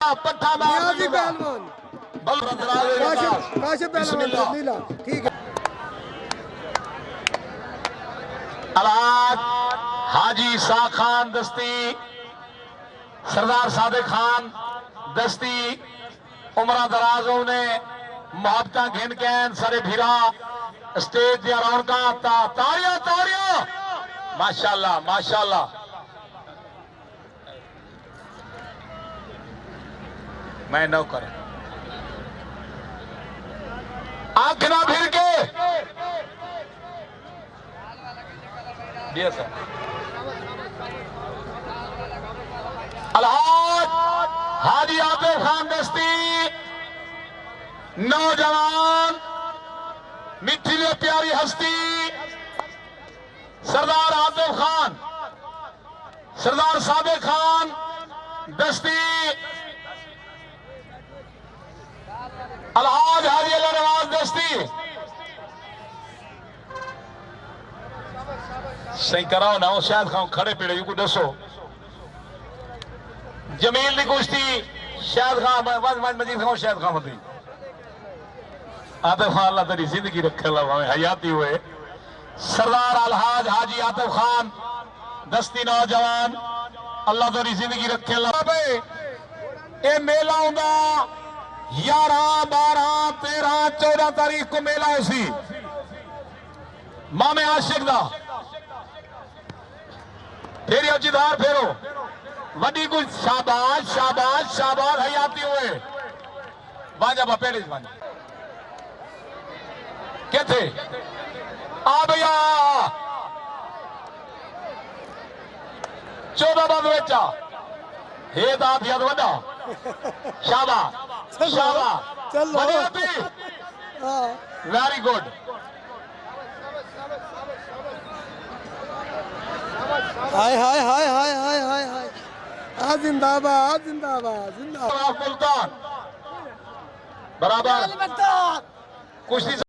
पट्टा नियाजी पहलवान काशिफ पहलवान नीला ठीक है। अलहाज हाजी सा खान दस्ती, सरदार सादिक खान दस्ती उमरा दराजों ने मोहब्बत घिन कैन सारे भिरा स्टेज दिया रौनका तारिया तारिया माशाल्लाह माशाल्लाह। मैं नौकर आंख ना फिर के सर। अलहाज हाजी आतिफ खान दस्ती नौजवान मिट्टी में प्यारी हस्ती सरदार आतिफ खान सरदार सादिक खान दस्ती अलहाज हाजी अल्लाह नवाज दस्ती सही कराओ ना वो शायद खाओ खड़े पेड़े को दसो जमील की कुश्ती शायद खान मजीद खाओ शायद खान होती आतिफ खान अल्लाह तेरी जिंदगी रखे हयाती हुए सरदार अलहाज हाजी आतिफ खान दस्ती नौजवान अल्लाह तेरी जिंदगी रखे ये मेला आंदा 11 12 13 14 तारीख को मेला उसी मामे आशिक दा फेरियो जिदार फेरो वडी कुछ शाबाश शाबाश शाबाश हयाती हुए वाजा बपेड़े वाजा क्या थे आ भैया 14 बाद बेचा हे दाद याद वडा शाबाश शाबाश चलो वेरी गुड हाय हाय हाय हाय हाय हाय हाय जिंदाबाद जिंदाबाद जिंदाबाद मुल्तान बराबर कुश्ती